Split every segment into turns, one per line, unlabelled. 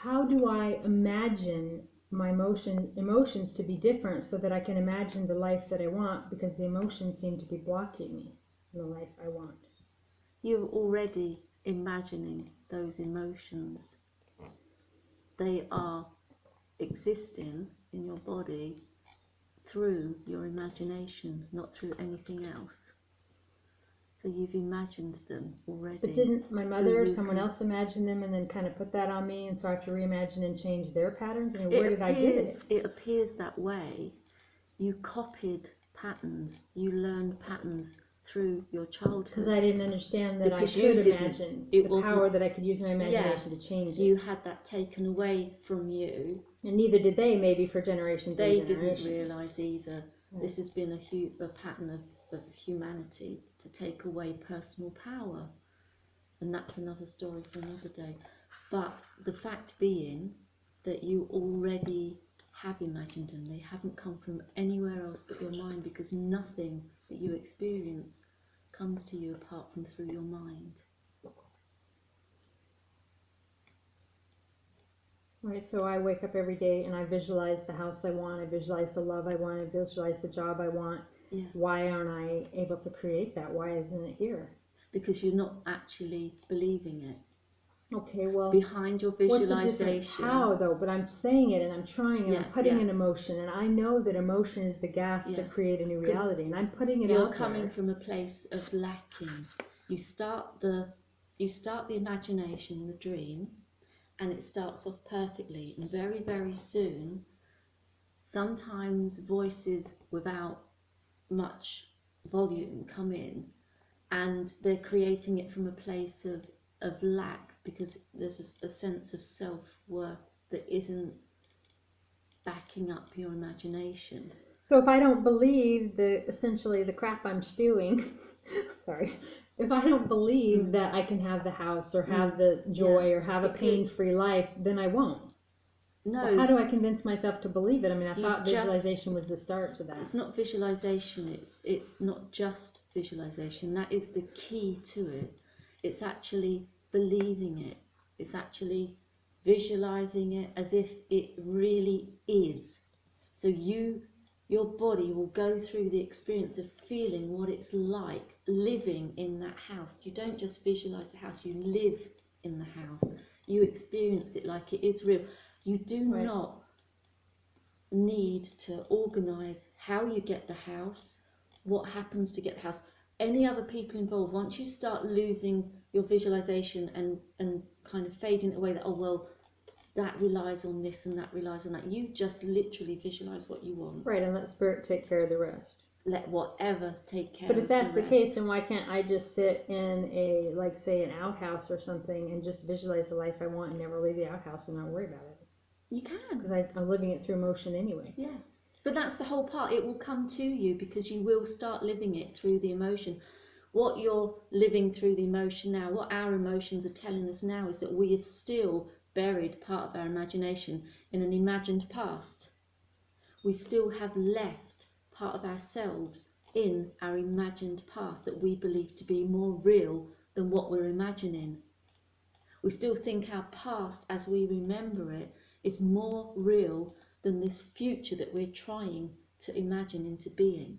how do I imagine my emotions to be different so that I can imagine the life that I want, because the emotions seem to be blocking me in the life I want?
You're already imagining those emotions. They are existing in your body through your imagination, not through anything else. So you've imagined them already.
But didn't my mother or someone else imagine them and then kind of put that on me, and so I have to reimagine and change their patterns? I mean, where did I get it?
It appears that way. You copied patterns. You learned patterns through your childhood.
Because I didn't understand that I could imagine the power that I could use my imagination to change it.
You had that taken away from you.
And neither did they, maybe, for generations.
They didn't realise either. Right. This has been a pattern of humanity to take away personal power. And that's another story for another day. But the fact being that you already have imagined them. They haven't come from anywhere else but your mind, because nothing that you experience comes to you apart from through your mind.
Right, so I wake up every day and I visualize the house I want, I visualize the love I want, I visualize the job I want. Yeah. Why aren't I able to create that? Why isn't it here?
Because you're not actually believing it.
Okay, well,
behind your visualization.
What's the difference? How though? But I'm saying it and I'm trying and I'm putting in emotion, and I know that emotion is the gas to create a new reality, and I'm putting it out there.
You're coming from a place of lacking. You start the imagination, the dream, and it starts off perfectly, and very, very soon, sometimes voices without much volume come in, and they're creating it from a place of lack, because there's a sense of self-worth that isn't backing up your imagination.
So if I don't believe essentially the crap I'm spewing, sorry, if I don't believe that I can have the house or have the joy or have a pain-free life, then I won't. No. Well, how do I convince myself to believe it? I mean, I thought visualization was the start to that.
It's not visualization. It's not just visualization. That is the key to it. It's actually believing it. It's actually visualizing it as if it really is. So your body will go through the experience of feeling what it's like living in that house. You don't just visualize the house, you live in the house. You experience it like it is real. You do not need to organize how you get the house, what happens to get the house, any other people involved. Once you start losing your visualization and kind of fading it away, that, oh well, that relies on this and that relies on that. You just literally visualize what you want.
Right, and let spirit take care of the rest.
Let whatever take care of the rest.
But if that's the case, then why can't I just sit in a, like say, an outhouse or something and just visualize the life I want and never leave the outhouse and not worry about it?
You can.
Because I'm living it through emotion anyway.
Yeah. But that's the whole part. It will come to you because you will start living it through the emotion. What you're living through the emotion now, what our emotions are telling us now, is that we have still buried part of our imagination in an imagined past. We still have left part of ourselves in our imagined past that we believe to be more real than what we're imagining. We still think our past, as we remember it, is more real than this future that we're trying to imagine into being.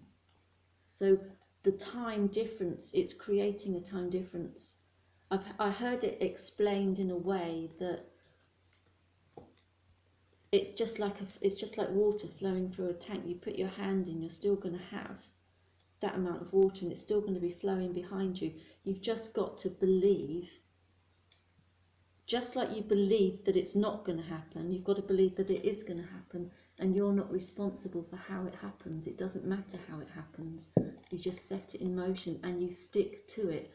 So the time difference, it's creating a time difference. I heard it explained in a way that it's just like water flowing through a tank. You put your hand in, you're still going to have that amount of water, and it's still going to be flowing behind you. You've just got to believe. Just like you believe that it's not going to happen, you've got to believe that it is going to happen, and you're not responsible for how it happens. It doesn't matter how it happens. You just set it in motion and you stick to it.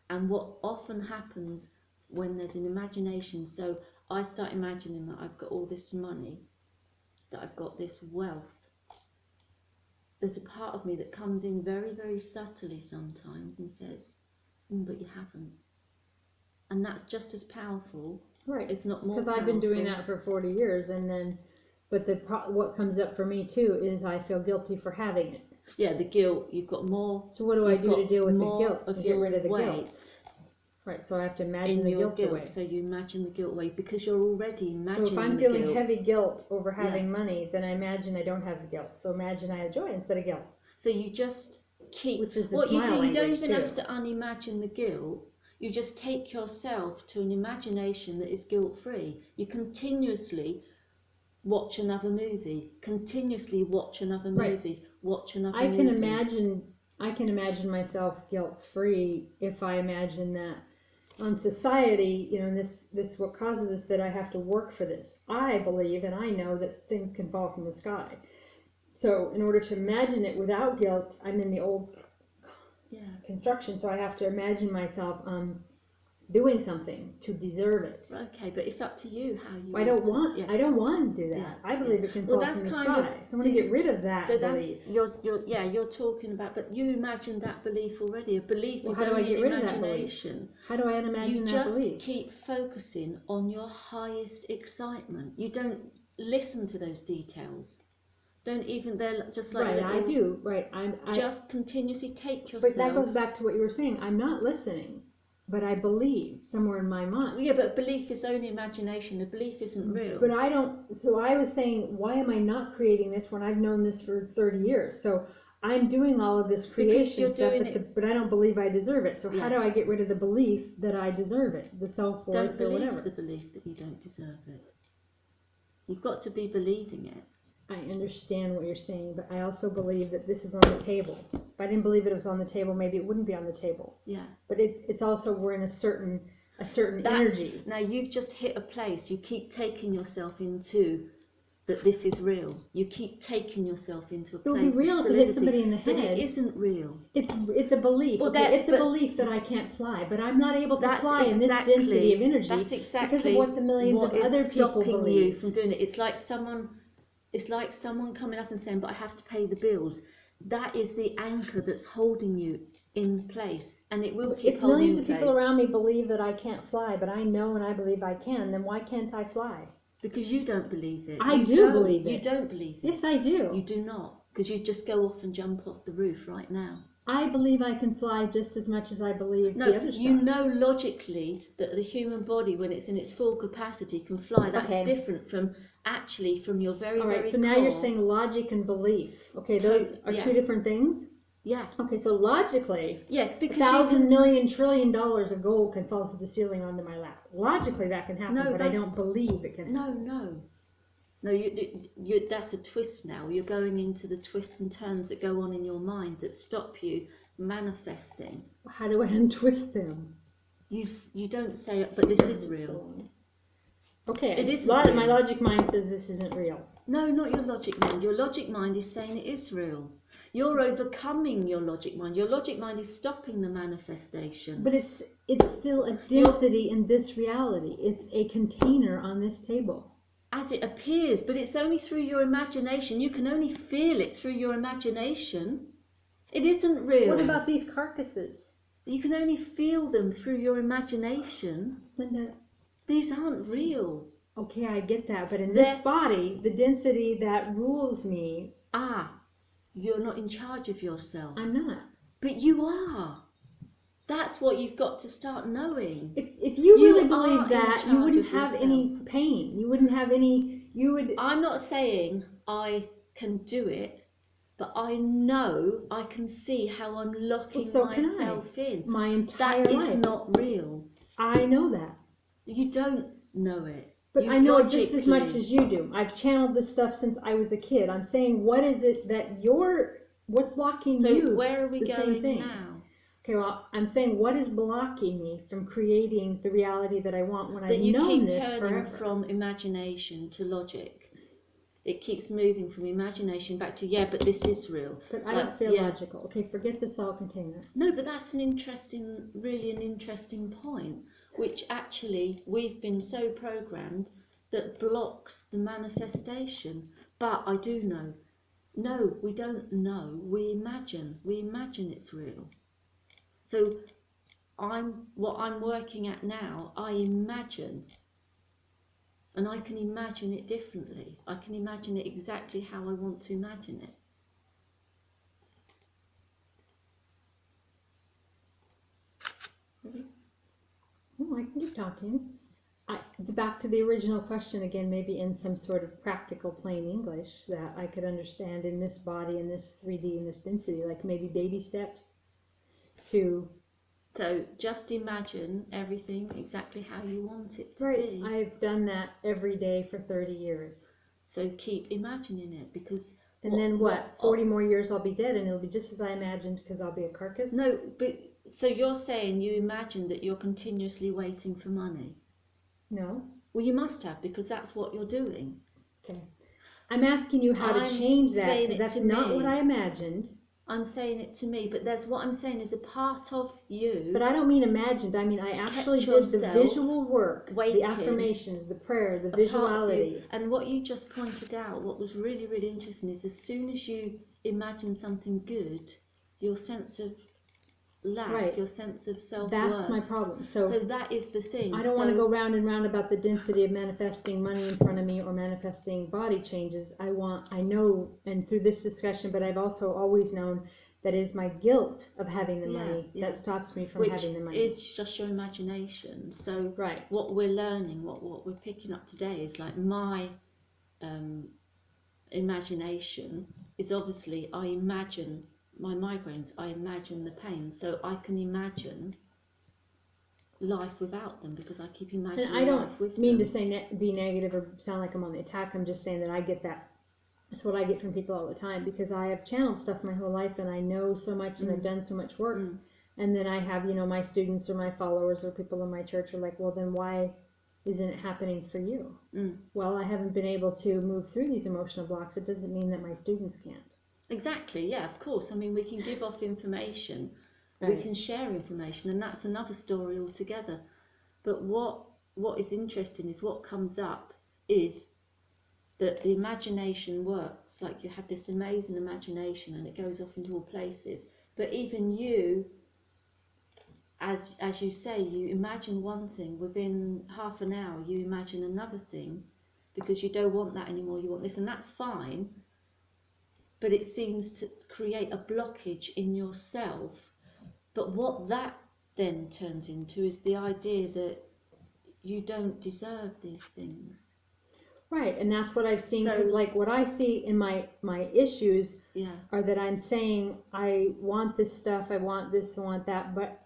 And what often happens when there's an imagination, so I start imagining that I've got all this money, that I've got this wealth. There's a part of me that comes in very, very subtly sometimes and says, but you haven't. And that's just as powerful,
right?
If not more.
Because I've been doing that for 40 years, and then, but what comes up for me too is I feel guilty for having it.
Yeah, the guilt. You've got more.
So what do I do to deal with the guilt?
Of
get rid of the guilt. Right, so I have to imagine
in
the
your
guilt
guilt.
away.
So you imagine the guilt away because you're already imagining
So if I'm
the
feeling
guilt.
heavy guilt over having money, then I imagine I don't have the guilt. So imagine I have joy instead of guilt.
So you just keep,
which is the
what you
smile
do, you don't
language,
even
too.
have to unimagine the guilt. You just take yourself to an imagination that is guilt-free. You continuously watch another movie, continuously watch another movie, watch another movie.
I can imagine myself guilt-free if I imagine that on society, you know, this what causes this, that I have to work for this. I believe and I know that things can fall from the sky. So in order to imagine it without guilt, I'm in the old construction, so I have to imagine myself doing something to deserve it.
Okay, but it's up to you how you.
I don't want to do that.
Yeah.
I believe it can fall from the sky. So I want to get rid of that belief.
You're talking about, but you imagined that belief already. A belief is
how do I
only
get
an
rid of that
imagination.
How do I imagine that belief?
You just keep focusing on your highest excitement. You don't listen to those details. Don't even, they're just like
right. I do. Right. I
just continuously take yourself.
But that goes back to what you were saying. I'm not listening. But I believe somewhere in my mind.
Yeah, but belief is only imagination. The belief isn't real.
But I don't. So I was saying, why am I not creating this when I've known this for 30 years? So I'm doing all of this creation stuff, but I don't believe I deserve it. So how do I get rid of the belief that I deserve it, the self-worth or whatever?
Don't believe the belief that you don't deserve it. You've got to be believing it.
I understand what you're saying, but I also believe that this is on the table. If I didn't believe it was on the table, maybe it wouldn't be on the table.
Yeah.
But it's also, we're in a certain energy.
Now you've just hit a place. You keep taking yourself into that this is real. You keep taking yourself into a place
It would be real
of
if it hit somebody in the
but
head.
it isn't real.
It's a belief.
Well,
it's a belief that I can't fly, but I'm not able to fly in this density of energy.
That's exactly
because of what the millions of other people believe.
You from doing it. It's like someone coming up and saying, "But I have to pay the bills." That is the anchor that's holding you in place, and it will keep holding you in place. If
millions of people around me believe that I can't fly, but I know and I believe I can, then why can't I fly?
Because you don't believe it.
I do believe it.
You don't believe it.
Yes, I do.
You do not, because you just go off and jump off the roof right now.
I believe I can fly just as much as I believe the other stuff.
You know logically that the human body, when it's in its full capacity, can fly. That's different from your very,
All right,
very
so now you're saying logic and belief. Okay, those are two different things?
Yeah.
Okay, so logically,
because
1,000 million trillion dollars of gold can fall through the ceiling onto my lap. Logically, that can happen, but I don't believe it can happen.
No, that's a twist now. You're going into the twists and turns that go on in your mind that stop you manifesting.
How do I untwist them?
You don't say, but this is real.
Okay,
it is.
My logic mind says this isn't real.
No, not your logic mind. Your logic mind is saying it is real. You're overcoming your logic mind. Your logic mind is stopping the manifestation.
But it's still a density in this reality. It's a container on this table.
As it appears, but it's only through your imagination. You can only feel it through your imagination. It isn't real.
What about these carcasses?
You can only feel them through your imagination.
Linda,
these aren't real.
Okay, I get that, but in this body, the density that rules me...
You're not in charge of yourself.
I'm not.
But you are. That's what you've got to start knowing.
If you really believe that, you wouldn't have any pain. You wouldn't have any...
I'm not saying I can do it, but I know, I can see how I'm locking myself in.
My entire life.
That is not real.
I know that.
You don't know it.
But I know it just as much as you do. I've channeled this stuff since I was a kid. I'm saying, what is it that what's blocking you?
So where are we going now?
Okay, well, I'm saying, what is blocking me from creating the reality that I want when I've known this forever?
That you keep turning from imagination to logic. It keeps moving from imagination back to, but this is real.
But I don't feel logical. Okay, forget the cell container.
No, but that's really an interesting point, which actually we've been so programmed that blocks the manifestation. But I do know. No, we don't know. We imagine it's real. So what I'm working at now, I imagine. And I can imagine it differently. I can imagine it exactly how I want to imagine it. Ready?
I can keep talking. Back to the original question again, maybe in some sort of practical plain English that I could understand in this body, in this 3D, in this density, like maybe baby steps to...
So just imagine everything exactly how you want it to
Right,
be.
I've done that every day for 30 years.
So keep imagining it, because...
And then 40 more years I'll be dead and it'll be just as I imagined because I'll be a carcass?
No, but so you're saying you imagine that you're continuously waiting for money?
No.
Well, you must have, because that's what you're doing.
Okay. I'm asking you how to change that, because that's not what I imagined.
I'm saying it to me, but there's what I'm saying is a part of you.
But I don't mean imagined. I mean I actually did the visual work, the affirmations, the prayer, the visuality.
And what you just pointed out, what was really, really interesting, is as soon as you imagine something good, your sense of lack, your sense of self-worth.
That's my problem. So
that is the thing.
I don't want to go round and round about the density of manifesting money in front of me or manifesting body changes. I know, and through this discussion, but I've also always known that it is my guilt of having the money that stops me from having the money.
Which is just your imagination. So what we're learning, what we're picking up today is like my imagination is obviously, I imagine my migraines, I imagine the pain, so I can imagine life without them because I keep imagining life with them.
And I don't mean to say be negative or sound like I'm on the attack. I'm just saying that I get that. That's what I get from people all the time, because I have channeled stuff my whole life and I know so much and I've done so much work. And then I have, my students or my followers or people in my church are like, well, then why isn't it happening for you? Well, I haven't been able to move through these emotional blocks. It doesn't mean that my students can't.
Exactly, yeah, of course. I mean, we can give off information, we can share information, and that's another story altogether. But what is interesting is what comes up is that the imagination works. Like you have this amazing imagination and it goes off into all places. But even you, as you say, you imagine one thing, within half an hour you imagine another thing because you don't want that anymore, you want this, and that's fine. But it seems to create a blockage in yourself. But what that then turns into is the idea that you don't deserve these things.
Right, and that's what I've seen. So, like what I see in my issues are that I'm saying I want this stuff, I want this, I want that, but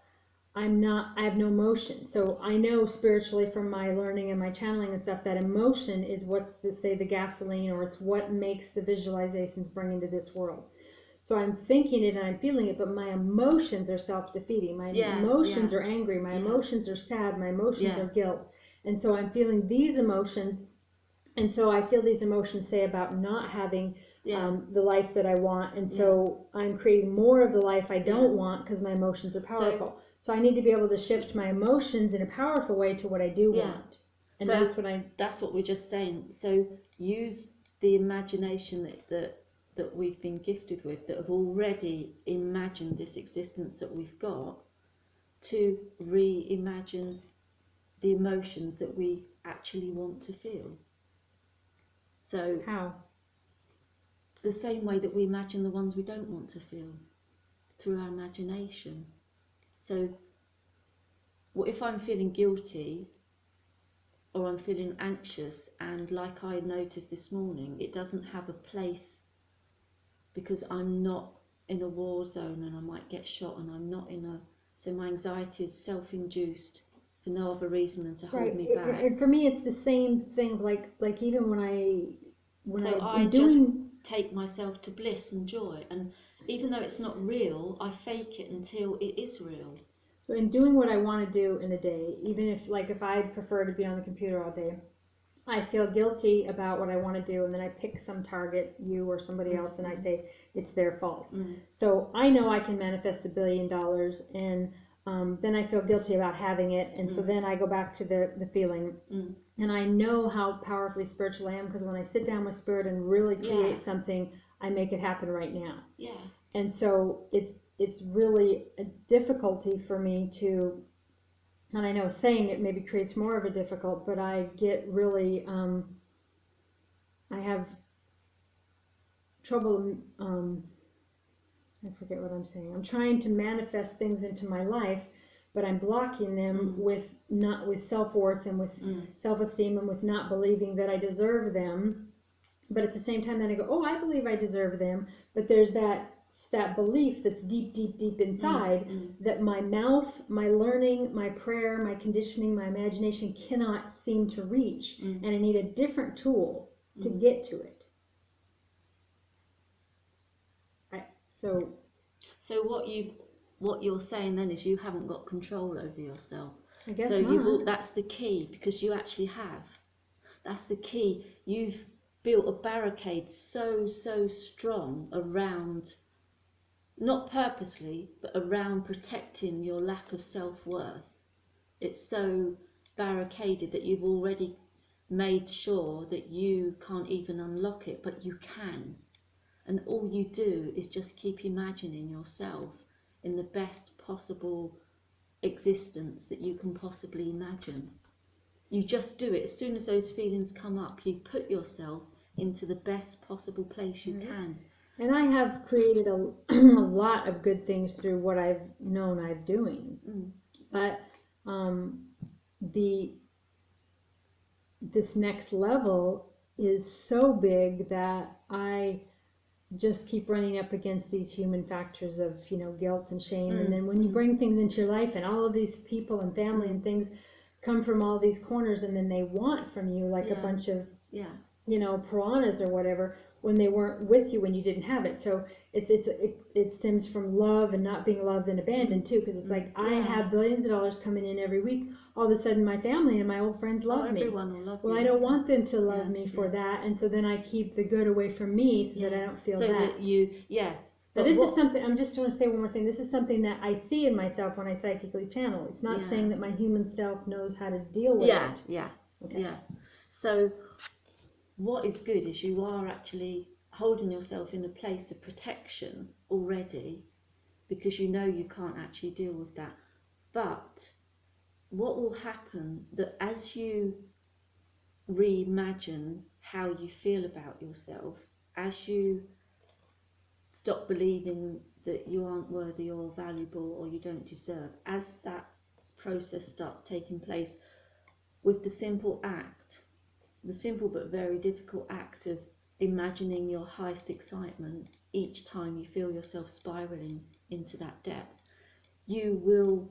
I have no emotion. So I know spiritually from my learning and my channeling and stuff that emotion is what's the gasoline, or it's what makes the visualizations bring into this world. So I'm thinking it and I'm feeling it, but my emotions are self-defeating. My emotions are angry, my emotions are sad, my emotions are guilt. And so I'm feeling these emotions, and so I feel these emotions say about not having the life that I want, and so I'm creating more of the life I don't want because my emotions are powerful. So I need to be able to shift my emotions in a powerful way to what I do want. And so
that's what we're just saying. So use the imagination that we've been gifted with, that have already imagined this existence that we've got, to reimagine the emotions that we actually want to feel. So
how?
The same way that we imagine the ones we don't want to feel, through our imagination. So if I'm feeling guilty or I'm feeling anxious, and like I noticed this morning, it doesn't have a place because I'm not in a war zone and I might get shot, and I'm not so my anxiety is self-induced for no other reason than to hold me back.
And for me it's the same thing, like even when
I just take myself to bliss and joy, and even though it's not real, I fake it until it is real.
So in doing what I want to do in a day, even if I prefer to be on the computer all day, I feel guilty about what I want to do, and then I pick some target, you or somebody else, and I say it's their fault. So I know I can manifest $1 billion, and then I feel guilty about having it, and so then I go back to the feeling. And I know how powerfully spiritual I am, because when I sit down with spirit and really create something, I make it happen right now. And so it's really a difficulty for me to, and I know saying it maybe creates more of a difficult, but I get really, I have trouble, I forget what I'm saying. I'm trying to manifest things into my life but I'm blocking them with self-worth and with self-esteem and with not believing that I deserve them. But at the same time, then I go, oh, I believe I deserve them. But there's that belief that's deep, deep, deep inside that my mouth, my learning, my prayer, my conditioning, my imagination cannot seem to reach. And I need a different tool to get to it. So
what you're saying then is you haven't got control over yourself.
I guess
so
not.
That's the key, because you actually have. That's the key. You've built a barricade so strong around, not purposely, but around protecting your lack of self-worth. It's so barricaded that you've already made sure that you can't even unlock it, but you can. And all you do is just keep imagining yourself in the best possible existence that you can possibly imagine. You just do it. As soon as those feelings come up, you put yourself into the best possible place you can.
And I have created a lot of good things through what I've known I'm doing. But this next level is so big that I just keep running up against these human factors of, guilt and shame. And then when you bring things into your life and all of these people and family and things come from all these corners, and then they want from you like a bunch of, piranhas or whatever, when they weren't with you when you didn't have it. So it stems from love and not being loved and abandoned too, because it's like I have billions of dollars coming in every week. All of a sudden my family and my old friends love me.
Everyone will love
you. I don't want them to love me for that, and so then I keep the good away from me so that I don't feel that. But this is something, I'm just going to say one more thing. This is something that I see in myself when I psychically channel. It's not saying that my human self knows how to deal with it.
So what is good is you are actually holding yourself in a place of protection already, because you know you can't actually deal with that. But what will happen, that as you reimagine how you feel about yourself, as you stop believing that you aren't worthy or valuable or you don't deserve, as that process starts taking place with the simple but very difficult act of imagining your highest excitement each time you feel yourself spiraling into that depth, you will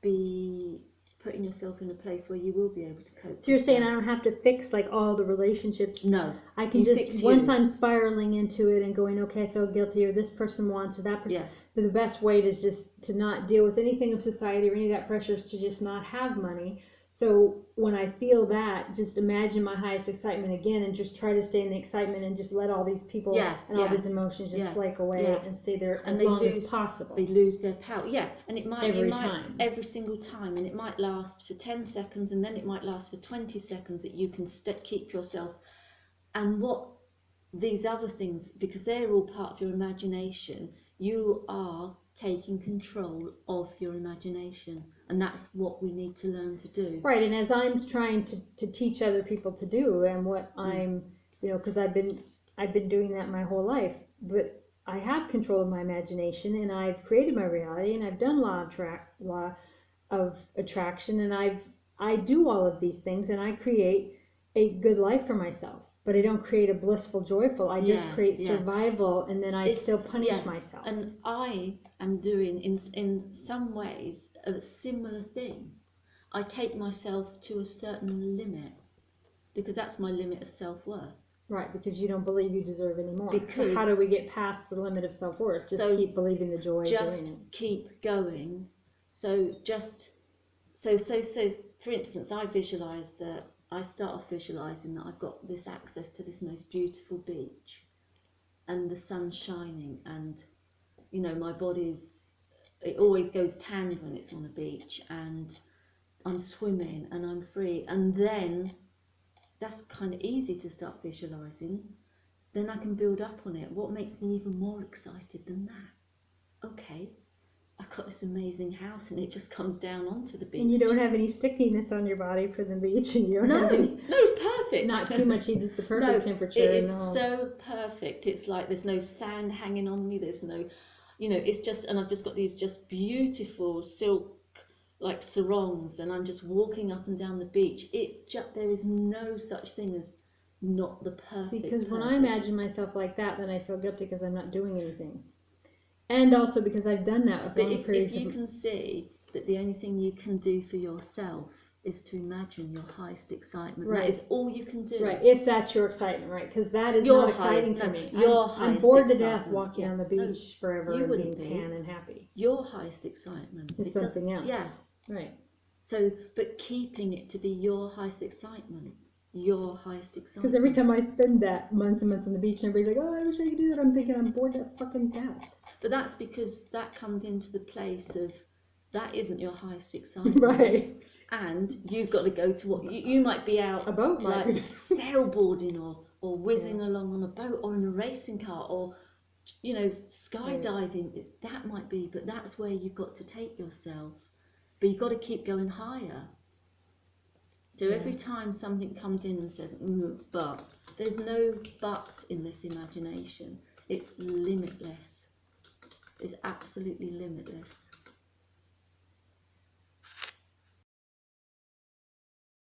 be putting yourself in a place where you will be able to cope.
So you're saying I don't have to fix like all the relationships?
No.
I can just, once I'm spiraling into it and going, okay, I feel guilty, or this person wants, or that person, the best way is just to not deal with anything of society or any of that pressure, is to just not have money. So when I feel that, just imagine my highest excitement again and just try to stay in the excitement and just let all these people and all these emotions just flake away and stay there as long as possible.
They lose their power. And it might
every
single time, and it might last for 10 seconds, and then it might last for 20 seconds, that you can keep yourself. And what these other things, because they're all part of your imagination, you are taking control of your imagination. And that's what we need to learn to do.
Right, and as I'm trying to teach other people to do, and what I'm, because I've been doing that my whole life, but I have control of my imagination, and I've created my reality, and I've done law of attraction, and I do all of these things, and I create a good life for myself. But I don't create a blissful, joyful. I just create survival, and then I still punish myself.
And I am doing, in some ways, a similar thing. I take myself to a certain limit, because that's my limit of self-worth.
Right, because you don't believe you deserve any more. So how do we get past the limit of self-worth? Just keep believing the joy.
Just keep going. So for instance, I start off visualising that I've got this access to this most beautiful beach, and the sun's shining, and my it always goes tanned when it's on a beach, and I'm swimming and I'm free, and then that's kind of easy to start visualising. Then I can build up on it. What makes me even more excited than that? Okay, I've got this amazing house, and it just comes down onto the beach.
And you don't have any stickiness on your body for the beach, and you don't have any...
No, it's perfect.
Not too much heat, just the perfect temperature.
It is so perfect. It's like there's no sand hanging on me. There's no... you know, it's just, and I've just got these just beautiful silk like sarongs, and I'm just walking up and down the beach. There is no such thing as not the perfect.
Because when I imagine myself like that, then I feel guilty because I'm not doing anything, and also because I've done that with long periods.
If you can see that the only thing you can do for yourself is to imagine your highest excitement.
Right.
That is all you can do.
Right, if that's your excitement, right? Because that is
Your
not exciting
highest-
to me.
your
I'm
highest
bored to death
excitement.
walking
Yeah.
on the beach forever
you
and being
wouldn't be.
tan and happy.
Your highest excitement
It's something else.
Yeah.
Right.
So, but keeping it to be your highest excitement. Your highest excitement.
Because every time I spend that months and months on the beach, and everybody's like, "Oh, I wish I could do that," I'm thinking I'm bored to fucking death.
But that's because that comes into the place of that isn't your highest excitement.
Right.
And you've got to go to what you might be out
A boat,
like sailboarding or whizzing along on a boat or in a racing car or, you know, skydiving. Right. That might be, but that's where you've got to take yourself. But you've got to keep going higher. So every time something comes in and says, but, there's no buts in this imagination. It's limitless. It's absolutely limitless.